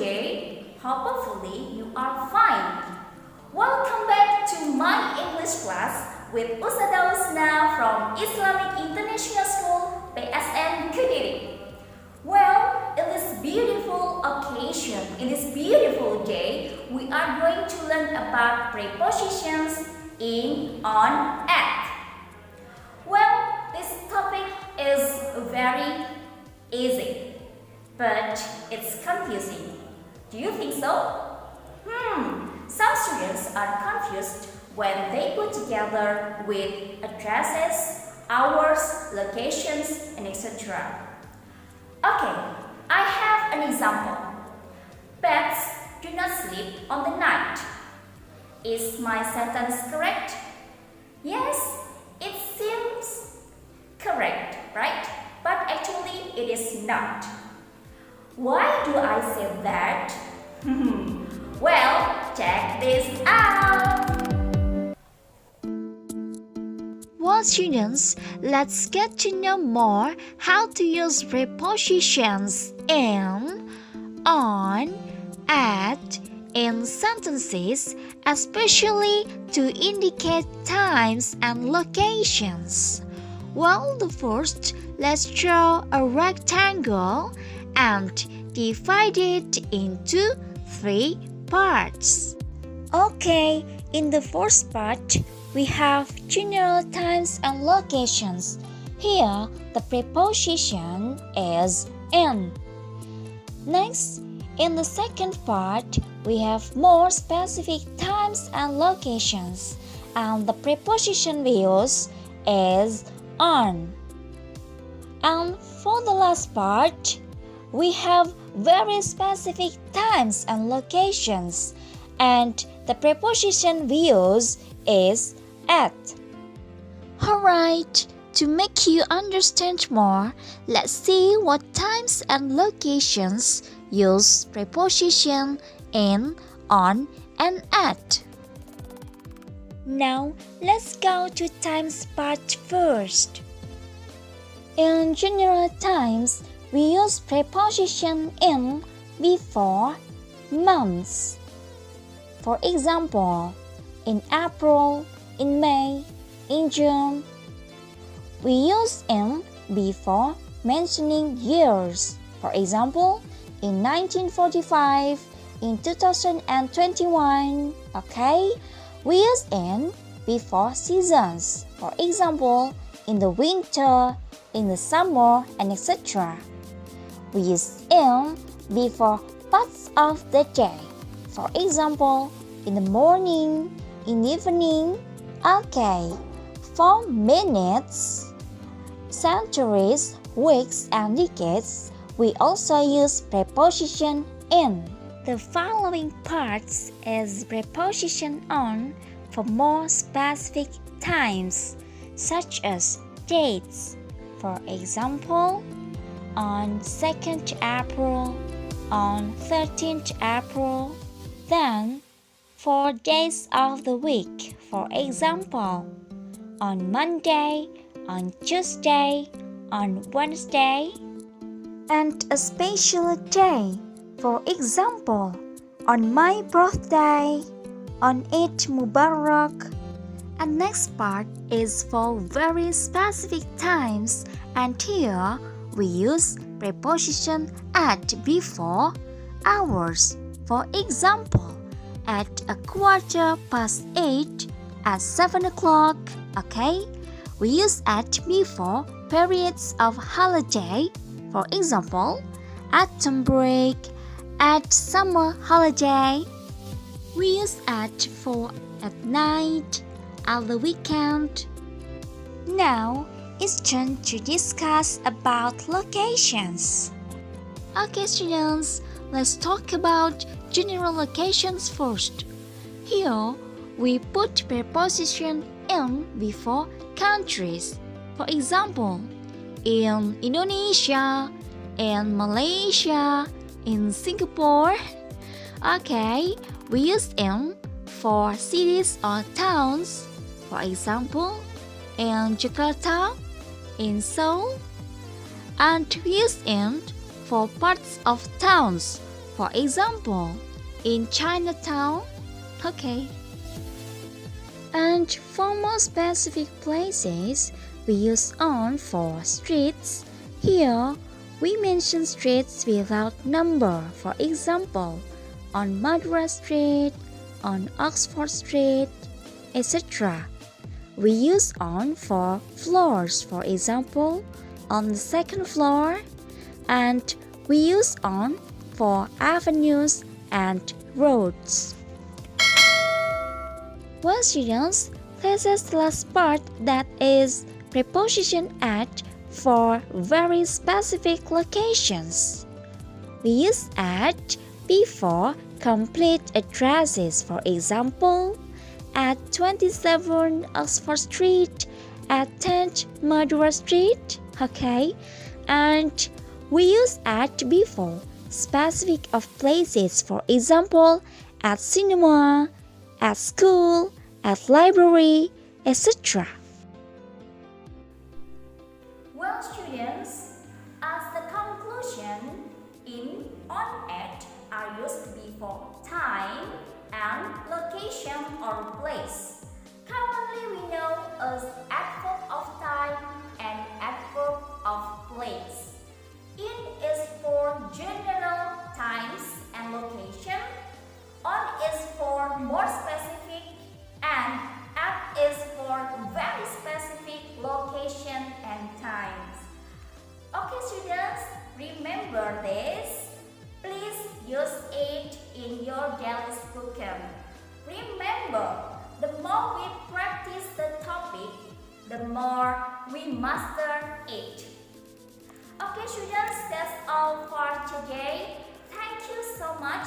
day. Hopefully you are fine. Welcome back to my English class with Ustadzah Husna from Islamic International School PSN Kediri. Well, in this beautiful occasion, in this beautiful day, we are going to learn about prepositions in, on, at. Well, this topic is very easy, but it's confusing. Do you think so? Some students are confused when they put together with addresses, hours, locations, and etc. Okay, I have an example. Pets do not sleep on the night. Is my sentence correct? Yes, it seems correct, right? But actually it is not. Why do I say that? Well, check this out. Well, students, let's get to know more how to use prepositions in, on, at in sentences, especially to indicate times and locations. Well, first, let's draw a rectangle and divide it into 3 parts. Okay, in the first part, we have general times and locations. Here, the preposition is in. Next, in the second part, we have more specific times and locations, and the preposition we use is on. And for the last part, we have very specific times and locations, and the preposition we use is at. Alright, to make you understand more, let's see what times and locations use preposition in, on, and at. Now, let's go to times part first. In general times, we use preposition in before months. For example, in April, in May, in June. We use in before mentioning years. For example, in 1945, in 2021. Okay? We use in before seasons. For example, in the winter, in the summer, and etc. We use in before parts of the day. For example, in the morning, in evening. Okay, for minutes, centuries, weeks, and decades, we also use preposition in. The following parts is preposition on for more specific times, such as dates. For example, on 2nd April, on 13th April, then 4 days of the week. For example, on Monday, on Tuesday, on Wednesday, and a special day. For example, on my birthday, on Eid Mubarak. And next part is for very specific times, and here we use preposition at before hours. For example, at 8:15, at 7 o'clock. Okay, we use at before periods of holiday. For example, at term break, at summer holiday. We use at for at night, at the weekend. Now, it's turn to discuss about locations. Okay, students, let's talk about general locations first. Here, we put preposition in before countries. For example, in Indonesia, in Malaysia, in Singapore. Okay, we use in for cities or towns. For example, in Jakarta, in Seoul. And we use in for parts of towns. For example, in Chinatown. Okay. And for more specific places, we use on for streets. Here, we mention streets without number. For example, on Madras Street, on Oxford Street, etc. We use on for floors. For example, on the second floor. And we use on for avenues and roads. Well, students, this is the last part, that is preposition at for very specific locations. We use at before complete addresses. For example, at 27 Oxford Street, at 10th Madras Street. Okay, and we use at before specific of places. For example, at cinema, at school, at library, etc. Well, students, as the conclusion, in, on, at are used before time and location or place. Commonly we know as adverb of time and adverb of place. In is for general times and location. On is for more specific, and at is for very specific location and times. Okay, students, remember this. Please use it in your daily spoken. Remember, the more we practice the topic, the more we master it. Okay, students, that's all for today. Thank you so much